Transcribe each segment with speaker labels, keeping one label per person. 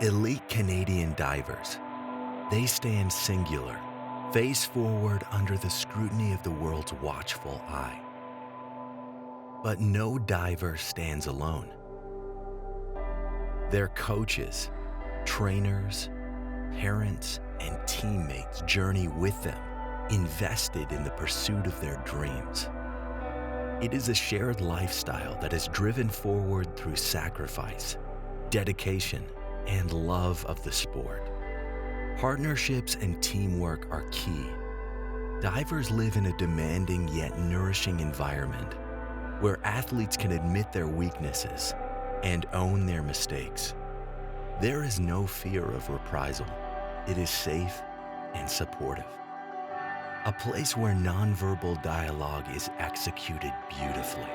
Speaker 1: Elite Canadian divers. They stand singular, face forward under the scrutiny of the world's watchful eye. But no diver stands alone. Their coaches, trainers, parents, and teammates journey with them, invested in the pursuit of their dreams. It is a shared lifestyle that is driven forward through sacrifice, dedication, and love of the sport. Partnerships and teamwork are key. Divers live in a demanding yet nourishing environment where athletes can admit their weaknesses and own their mistakes. There is no fear of reprisal. It is safe and supportive. A place where nonverbal dialogue is executed beautifully,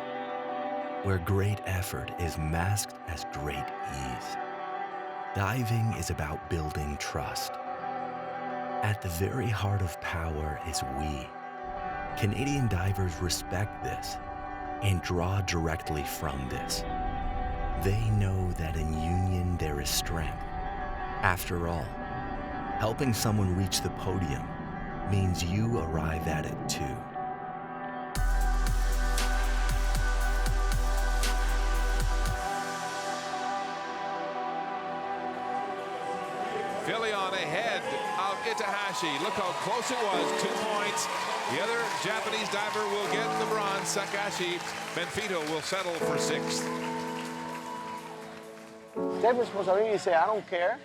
Speaker 1: where great effort is masked as great ease. Diving is about building trust. At the very heart of power is we. Canadian divers respect this and draw directly from this. They know that in union there is strength. After all, helping someone reach the podium means you arrive at it too.
Speaker 2: Filion ahead of Itahashi. Look how close it was, 2 points. The other Japanese diver will get the bronze. Sakashi Benfito will settle for 6th.
Speaker 3: Take responsibility, say, I don't care.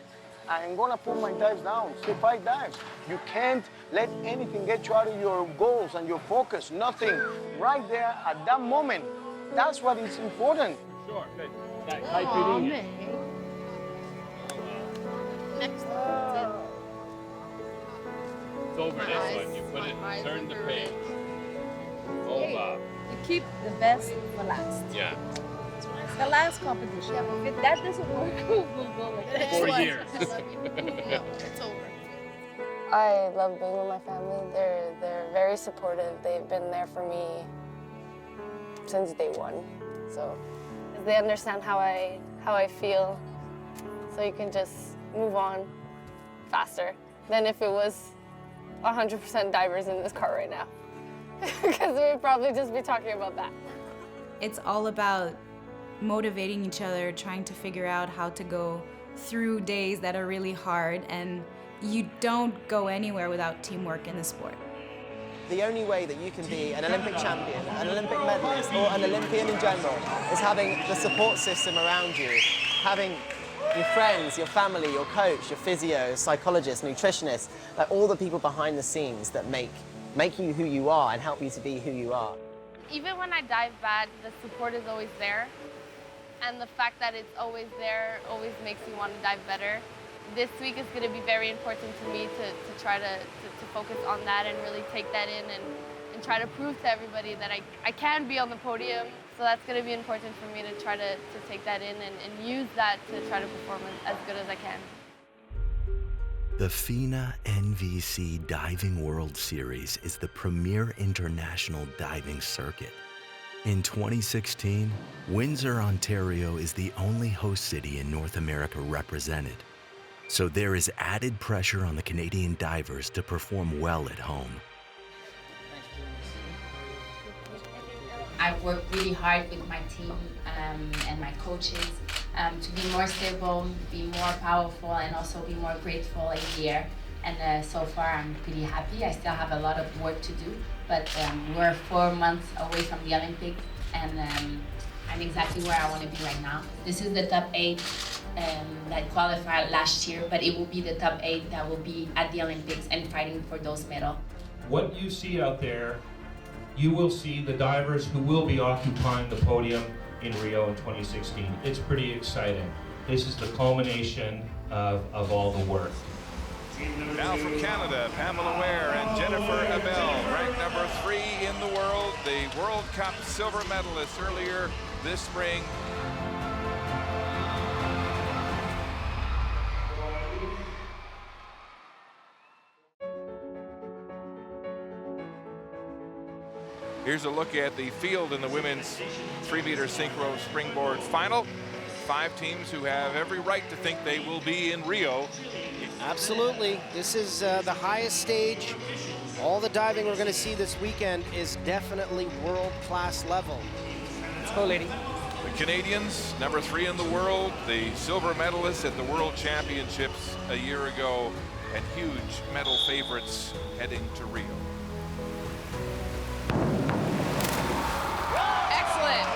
Speaker 3: I'm gonna put my dives down, say 5 dives. You can't let anything get you out of your goals and your focus, nothing. Right there at that moment, that's what is important.
Speaker 4: Sure, good.
Speaker 5: Oh, man. Next.
Speaker 4: It's over this one. You put it, turn the page. Over.
Speaker 6: You keep the best for last.
Speaker 4: Yeah.
Speaker 6: The last competition. If that doesn't work, we'll go like that.
Speaker 4: 4 years.
Speaker 5: No, it's over.
Speaker 7: I love being with my family. They're very supportive. They've been there for me since day one. So they understand how I feel. So you can just move on faster than if it was 100% divers in this car right now. Because we'd probably just be talking about that.
Speaker 8: It's all about motivating each other, trying to figure out how to go through days that are really hard, and you don't go anywhere without teamwork in the sport.
Speaker 9: The only way that you can be an Olympic champion, an Olympic medalist, or an Olympian in general is having the support system around you, having your friends, your family, your coach, your physio, psychologist, nutritionist, like all the people behind the scenes that make you who you are and help you to be who you are.
Speaker 10: Even when I dive bad, the support is always there. And the fact that it's always there always makes me want to dive better. This week is going to be very important to me to try to focus on that and really take that in and try to prove to everybody that I can be on the podium. So that's going to be important for me to try to take that in and use that to try to perform as good as I can.
Speaker 1: The FINA NVC Diving World Series is the premier international diving circuit. In 2016, Windsor, Ontario is the only host city in North America represented. So there is added pressure on the Canadian divers to perform well at home.
Speaker 11: I've worked really hard with my team and my coaches to be more stable, be more powerful, and also be more grateful in the air. And so far, I'm pretty happy. I still have a lot of work to do, but we're 4 months away from the Olympics, and I'm exactly where I want to be right now. This is the top 8 that qualified last year, but it will be the top 8 that will be at the Olympics and fighting for those medals.
Speaker 12: What you see out there, you will see the divers who will be occupying the podium in Rio in 2016. It's pretty exciting. This is the culmination of all the work.
Speaker 2: Now from Canada, Pamela Ware and Jennifer Abel, ranked number 3 in the world, the World Cup silver medalist earlier this spring. Here's a look at the field in the women's 3-meter synchro springboard final. 5 teams who have every right to think they will be in Rio.
Speaker 13: Absolutely. This is the highest stage. All the diving we're going to see this weekend is definitely world-class level. Let's go, lady.
Speaker 2: The Canadians, number 3 in the world, the silver medalists at the World Championships a year ago, and huge medal favorites heading to Rio.
Speaker 14: Excellent.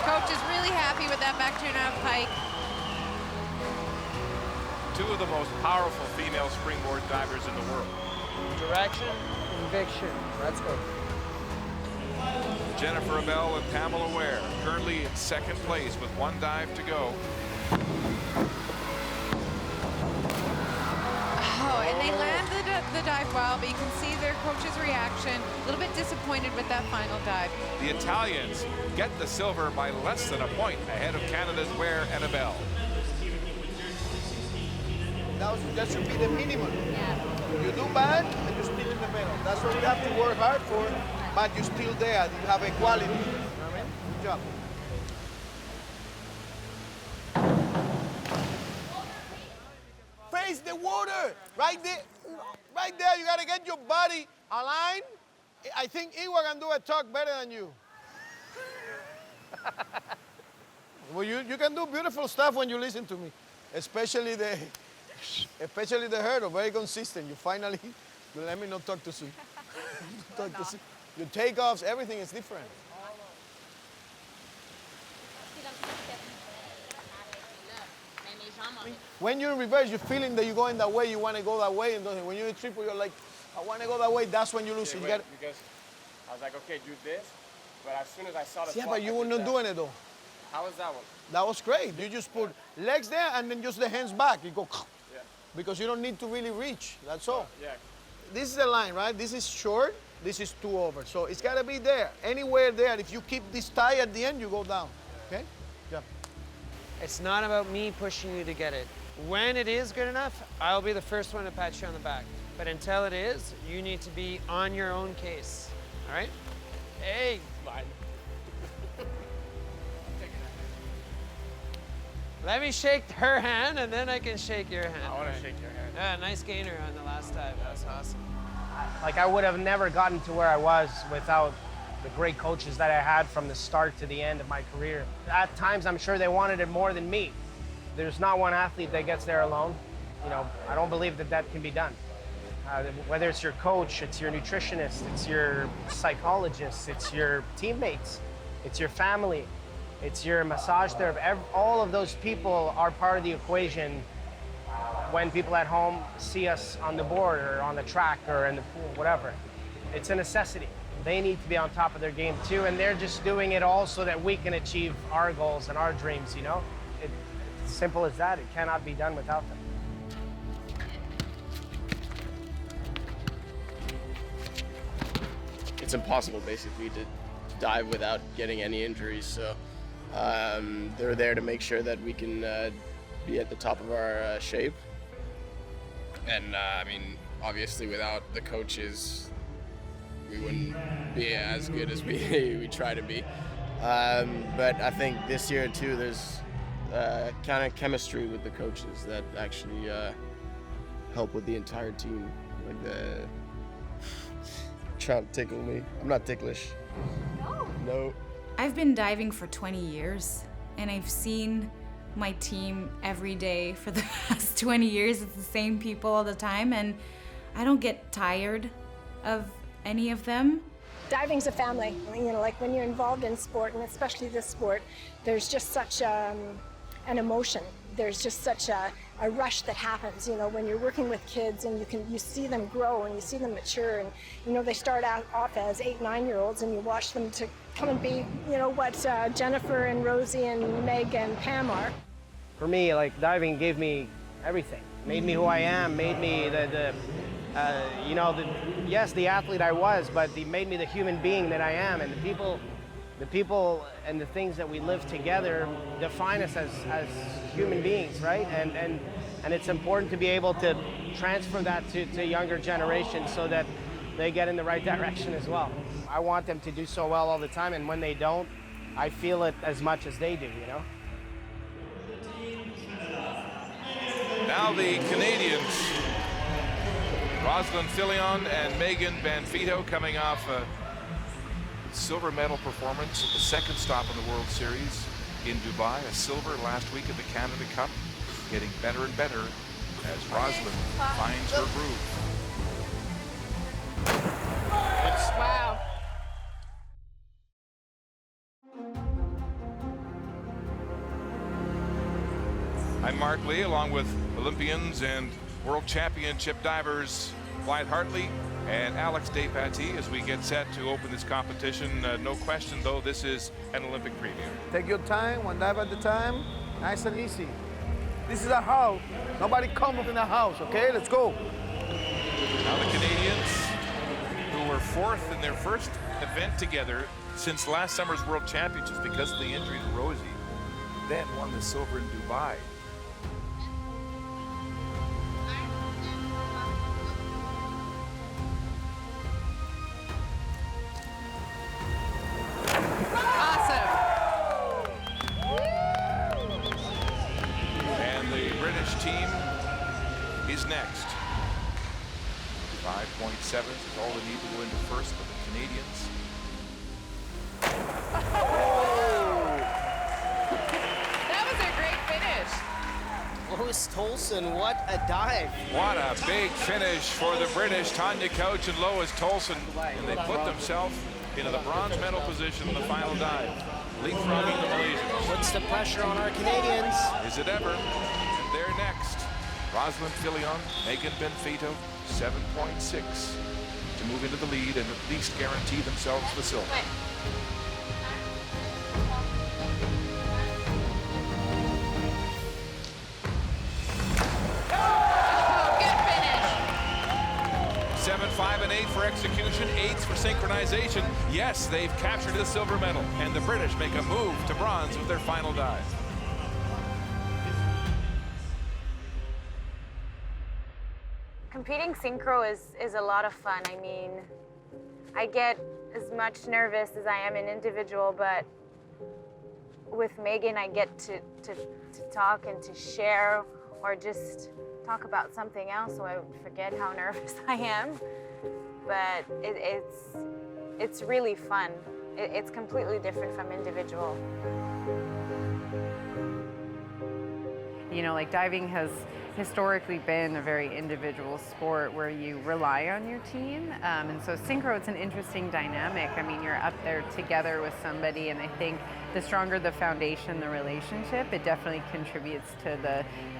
Speaker 14: Coach is really happy with that back 2.5 pike.
Speaker 2: 2 of the most powerful female springboard divers in the world.
Speaker 13: Direction, conviction. Let's go.
Speaker 2: Jennifer Abel and Pamela Ware currently in 2nd place with 1 dive to go.
Speaker 14: Oh, and they land the dive well, but you can see their coach's reaction. A little bit disappointed with that final dive.
Speaker 2: The Italians get the silver by less than a point ahead of Canada's Ware and Abel.
Speaker 3: That should be the minimum. Yeah. You do bad and you're still in the middle. That's what we have to work hard for, but you're still there. You have equality. You know what I mean? Good job. Face the water. Right there. Right there. You got to get your body aligned. I think Iwa can do a talk better than you. Well, you can do beautiful stuff when you listen to me, especially the hurdle, very consistent. You finally, let me not talk too soon. Talk too soon. Your takeoffs, everything is different. When you're in reverse, you're feeling that you're going that way, you want to go that way, and when you're in triple, you're like, I want to go that way, that's when you lose.
Speaker 15: Yeah,
Speaker 3: it.
Speaker 15: Because I was like, okay, do this, but as soon as I saw the
Speaker 3: Yeah, but you were not doing it though.
Speaker 15: How was that one?
Speaker 3: That was great. You just put legs there and then just the hands back. You go, because you don't need to really reach. That's all.
Speaker 15: Yeah.
Speaker 3: This is the line, right? This is short. This is 2 over. So it's got to be there. Anywhere there. If you keep this tie at the end, you go down. Okay? Yeah.
Speaker 13: It's not about me pushing you to get it. When it is good enough, I'll be the first one to pat you on the back. But until it is, you need to be on your own case. All right? Hey. Fine. Let me shake her hand, and then I can shake your hand.
Speaker 15: I want to shake your hand.
Speaker 13: Yeah, nice gainer on the last dive. That was awesome.
Speaker 16: Like, I would have never gotten to where I was without the great coaches that I had from the start to the end of my career. At times, I'm sure they wanted it more than me. There's not one athlete that gets there alone. You know, I don't believe that that can be done. Whether it's your coach, it's your nutritionist, it's your psychologist, it's your teammates, it's your family, it's your massage therapist. All of those people are part of the equation when people at home see us on the board or on the track or in the pool, whatever. It's a necessity. They need to be on top of their game too, and they're just doing it all so that we can achieve our goals and our dreams, you know? It's simple as that. It cannot be done without them.
Speaker 15: It's impossible, basically, to dive without getting any injuries. So they're there to make sure that we can be at the top of our shape. And I mean, obviously, without the coaches, we wouldn't be as good as we try to be. But I think this year too, there's kind of chemistry with the coaches that actually help with the entire team. Like the trying to tickle me. I'm not ticklish. No.
Speaker 8: I've been diving for 20 years, and I've seen my team every day for the past 20 years. It's the same people all the time, and I don't get tired of any of them.
Speaker 6: Diving's a family. You know, like when you're involved in sport, and especially this sport, there's just such an emotion. There's just such a rush that happens, you know, when you're working with kids and you see them grow and you see them mature, and you know, they start out off as 8, 9-year-olds, and you watch them to come and be, you know, what Jennifer and Rosie and Meg and Pam are.
Speaker 16: For me, like, diving gave me everything. Made me who I am, made me yes, the athlete I was, but it made me the human being that I am, and the people and the things that we live together define us as human beings, right? And it's important to be able to transfer that to younger generations so that they get in the right direction as well. I want them to do so well all the time, and when they don't, I feel it as much as they do, you know?
Speaker 2: Now the Canadians, Rosalind Filion and Megan Banfito, coming off a silver medal performance at the second stop in the World Series in Dubai, a silver last week at the Canada Cup, getting better and better as Rosalind finds her groove.
Speaker 14: Wow.
Speaker 2: I'm Mark Lee, along with Olympians and World Championship divers Wyatt Hartley and Alex Despatie as we get set to open this competition. No question, though, this is an Olympic preview.
Speaker 3: Take your time, one dive at a time, nice and easy. This is a house. Nobody come up in the house, okay? Let's go.
Speaker 2: Now the Canadians, who were fourth in their first event together since last summer's World Championships because of the injury to Rosie, then won the silver in Dubai. Team is next. 5.7 is all they need to go into first for the Canadians.
Speaker 14: That was a great finish.
Speaker 9: Lois Tolson, what a dive.
Speaker 2: What a big finish for the British, Tanya Couch and Lois Tolson. And they put themselves into the bronze medal position in the final dive, leapfrogging the Malaysians.
Speaker 9: Puts the pressure on our Canadians.
Speaker 2: Is it ever? They're next. Rosalind Filion, Megan Banfito, 7.6 to move into the lead and at least guarantee themselves the silver.
Speaker 14: Good finish.
Speaker 2: 7, 5, and 8 for execution, 8s for synchronization. Yes, they've captured the silver medal, and the British make a move to bronze with their final dive.
Speaker 17: Competing synchro is a lot of fun. I mean, I get as much nervous as I am in individual, but with Megan, I get to talk and to share or just talk about something else so I forget how nervous I am. But it's really fun. It's completely different from individual.
Speaker 18: You know, like diving has historically been a very individual sport where you rely on your team. And so synchro, it's an interesting dynamic. I mean, you're up there together with somebody, and I think the stronger the foundation, the relationship, it definitely contributes to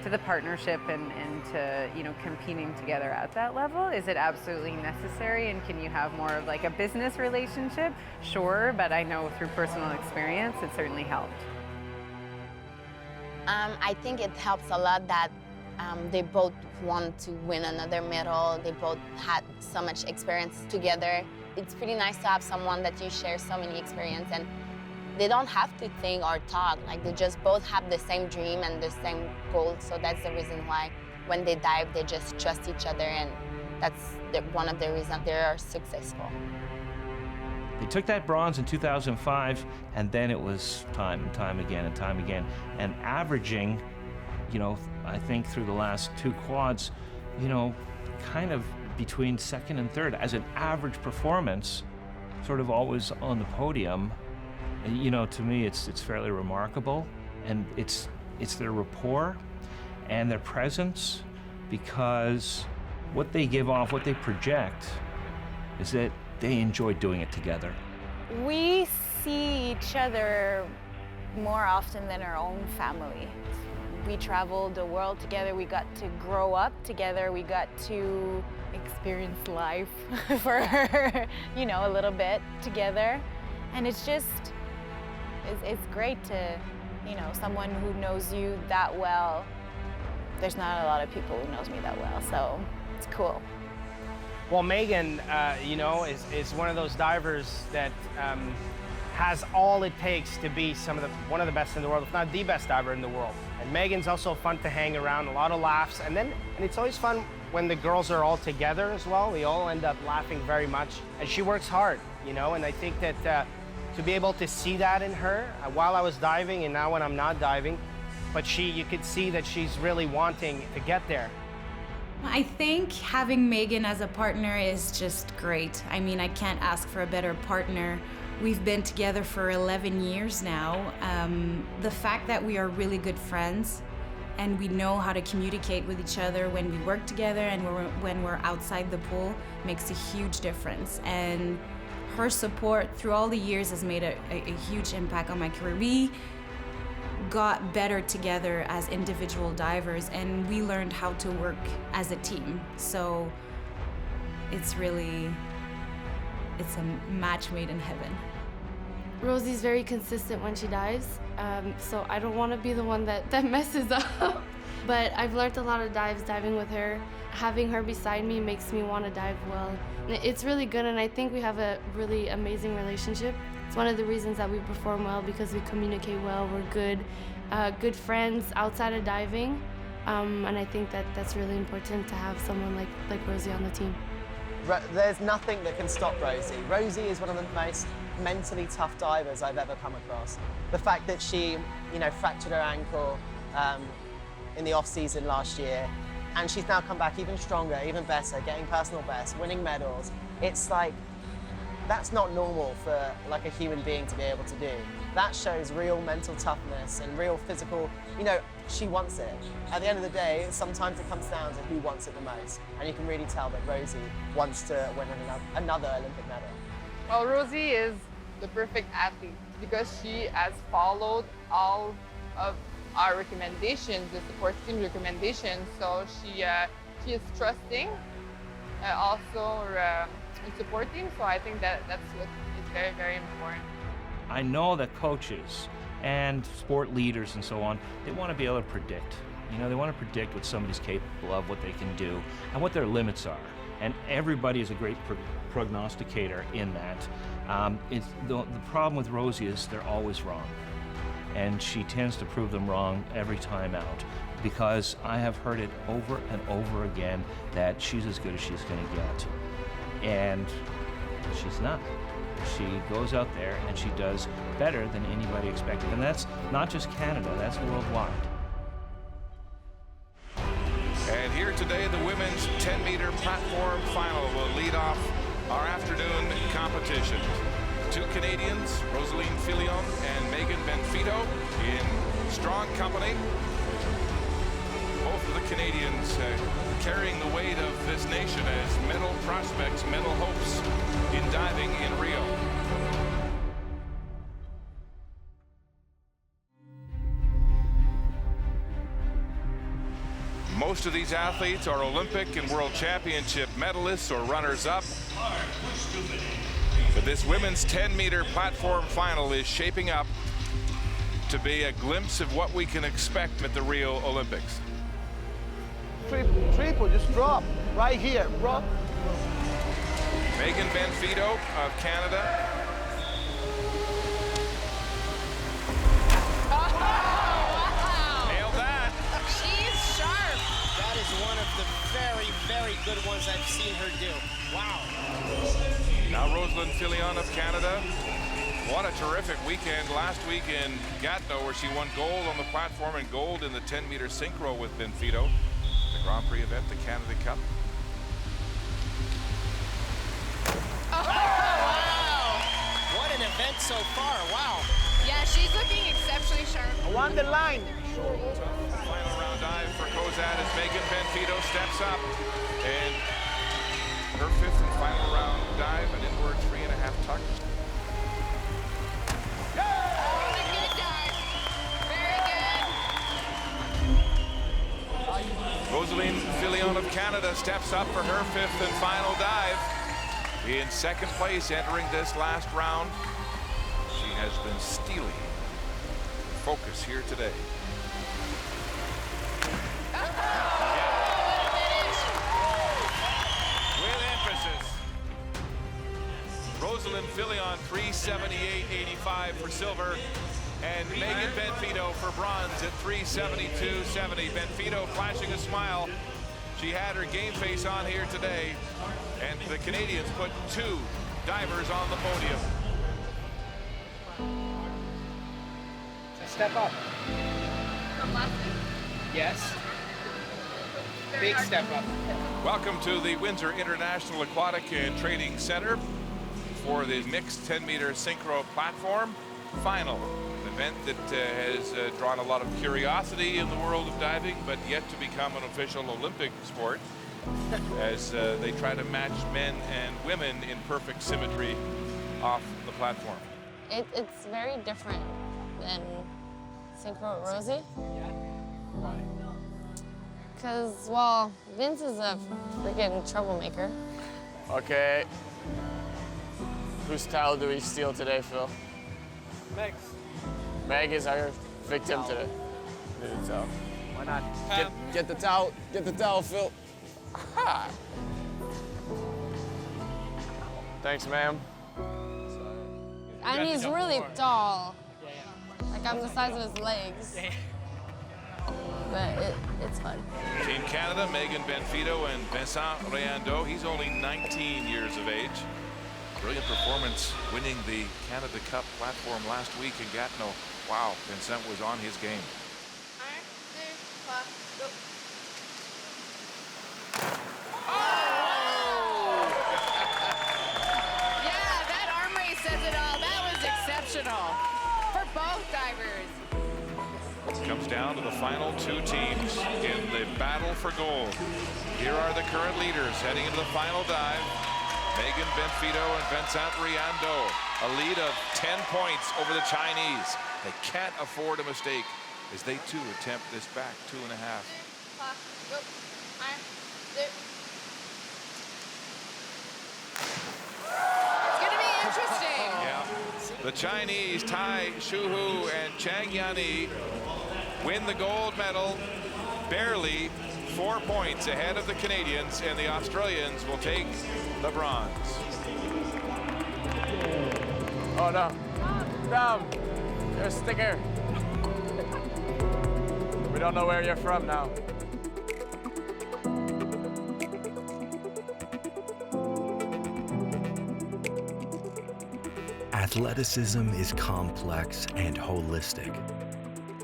Speaker 18: the partnership and to, you know, competing together at that level. Is it absolutely necessary, and can you have more of like a business relationship? Sure, but I know through personal experience, it certainly helped.
Speaker 17: I think it helps a lot that they both want to win another medal. They both had so much experience together. It's pretty nice to have someone that you share so many experience, and they don't have to think or talk. Like, they just both have the same dream and the same goal. So that's the reason why when they dive, they just trust each other, and that's one of the reasons they are successful.
Speaker 12: They took that bronze in 2005, and then it was time and time again and time again. And averaging, you know, I think through the last two quads, you know, kind of between second and third as an average performance, sort of always on the podium. And, you know, to me, it's fairly remarkable. And it's their rapport and their presence, because what they give off, what they project, is that they enjoy doing it together.
Speaker 17: We see each other more often than our own family. We traveled the world together, we got to grow up together, we got to experience life for, you know, a little bit together. And it's just, it's great to, you know, someone who knows you that well. There's not a lot of people who knows me that well, so it's cool.
Speaker 16: Well, Megan, you know, is one of those divers that has all it takes to be one of the best in the world, if not the best diver in the world. And Megan's also fun to hang around, a lot of laughs. And it's always fun when the girls are all together as well. We all end up laughing very much. And she works hard, you know, and I think that to be able to see that in her while I was diving and now when I'm not diving, but you could see that she's really wanting to get there.
Speaker 8: I think having Megan as a partner is just great. I mean, I can't ask for a better partner. We've been together for 11 years now. The fact that we are really good friends and we know how to communicate with each other when we work together and when we're outside the pool makes a huge difference. And her support through all the years has made a huge impact on my career. We got better together as individual divers and we learned how to work as a team. So it's a match made in heaven.
Speaker 10: Rosie's very consistent when she dives, so I don't want to be the one that messes up. But I've learned a lot of dives diving with her. Having her beside me makes me want to dive well. It's really good, and I think we have a really amazing relationship. It's one of the reasons that we perform well, because we communicate well. We're good friends outside of diving, and I think that's really important to have someone like Rosie on the team.
Speaker 9: There's nothing that can stop Rosie. Rosie is one of the most mentally tough divers I've ever come across. The fact that she, fractured her ankle in the off-season last year, and she's now come back even stronger, even better, getting personal best, winning medals. It's like, that's not normal for like a human being to be able to do. That shows real mental toughness and real physical, she wants it. At the end of the day, sometimes it comes down to who wants it the most. And you can really tell that Rosie wants to win another Olympic medal.
Speaker 19: Well, Rosie is the perfect athlete because she has followed all of our recommendations, the support team recommendations. So she is trusting, also in supporting. So I think that's what is very, very important.
Speaker 12: I know that coaches and sport leaders and so on, they want to be able to predict. They want to predict what somebody's capable of, what they can do, and what their limits are. And everybody is a great prognosticator in that. The problem with Rosie is they're always wrong. And she tends to prove them wrong every time out, because I have heard it over and over again that she's as good as she's going to get. And she's not. She goes out there and she does better than anybody expected. And that's not just Canada, that's worldwide.
Speaker 2: And here today, the women's 10-meter platform final will lead off our afternoon competition. Two Canadians, Rosaline Filion and Megan Benfito, in strong company. Both of the Canadians carrying the weight of this nation as medal prospects, medal hopes in diving in Rio. Most of these athletes are Olympic and World Championship medalists or runners-up. But this women's 10-meter platform final is shaping up to be a glimpse of what we can expect at the Rio Olympics.
Speaker 3: Triple, just drop right here, drop.
Speaker 2: Megan Benfito of Canada. Nailed that.
Speaker 16: She's sharp. That is one of the very, very good ones I've seen her do. Wow.
Speaker 2: Now Rosaline Filion of Canada. What a terrific weekend last week in Gatineau, where she won gold on the platform and gold in the 10-meter synchro with Benfito. The Grand Prix event, the Canada Cup.
Speaker 16: Oh, wow! What an event so far, wow.
Speaker 14: Yeah, she's looking exceptionally sharp.
Speaker 3: I want the line.
Speaker 2: Final round dive for Kozad as Megan Benfito steps up. And her fifth and final round dive, an inward 3.5 tuck. Rosaline Filion of Canada steps up for her fifth and final dive. In second place entering this last round. She has been steely. Focus here today. With emphasis. Rosaline Filion 378.85 for silver. And Megan Benfito for bronze at 372.70. Benfito flashing a smile. She had her game face on here today. And the Canadians put two divers on the podium.
Speaker 16: Step up.
Speaker 10: last week?
Speaker 13: Yes. Big step up.
Speaker 2: Welcome to the Windsor International Aquatic and Training Center for the mixed 10-meter synchro platform final. An event that has drawn a lot of curiosity in the world of diving, but yet to become an official Olympic sport as they try to match men and women in perfect symmetry off the platform.
Speaker 7: It's very different than synchro with Rosie. Because, well, Vince is a freaking troublemaker.
Speaker 15: Okay. Whose towel do we steal today, Phil?
Speaker 13: Meg's.
Speaker 15: Meg is our victim today. Need a towel.
Speaker 13: Why not?
Speaker 15: Get the towel. Get the towel, Phil. Thanks, ma'am.
Speaker 7: And he's really tall. Like, I'm the size of his legs. But it's fun.
Speaker 2: Team Canada, Megan Benfito and Vincent Riando. He's only 19 years of age. Brilliant performance winning the Canada Cup platform last week in Gatineau. Wow, Vincent was on his game.
Speaker 14: Yeah, that arm race says it all. That was exceptional for both divers.
Speaker 2: It comes down to the final two teams in the battle for gold. Here are the current leaders heading into the final dive. Megan Benfito and Vincent Riando, a lead of 10 points over the Chinese. They can't afford a mistake as they too attempt this back 2.5.
Speaker 14: It's going to be interesting.
Speaker 2: Yeah. The Chinese, Tai Shuhu and Chang Yani, win the gold medal, barely 4 points ahead of the Canadians, and the Australians will take the bronze.
Speaker 15: Oh no. Dumb. You're a sticker. We don't know where you're from now.
Speaker 1: Athleticism is complex and holistic.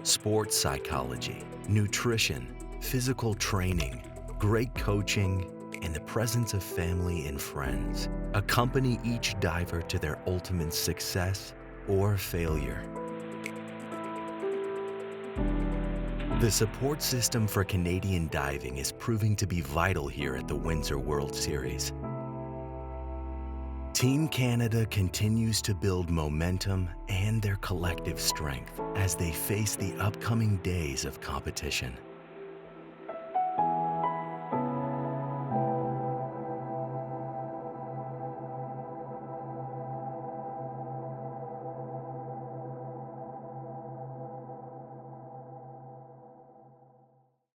Speaker 1: Sports psychology, nutrition, physical training, great coaching, and the presence of family and friends accompany each diver to their ultimate success or failure. The support system for Canadian diving is proving to be vital here at the Windsor World Series. Team Canada continues to build momentum and their collective strength as they face the upcoming days of competition.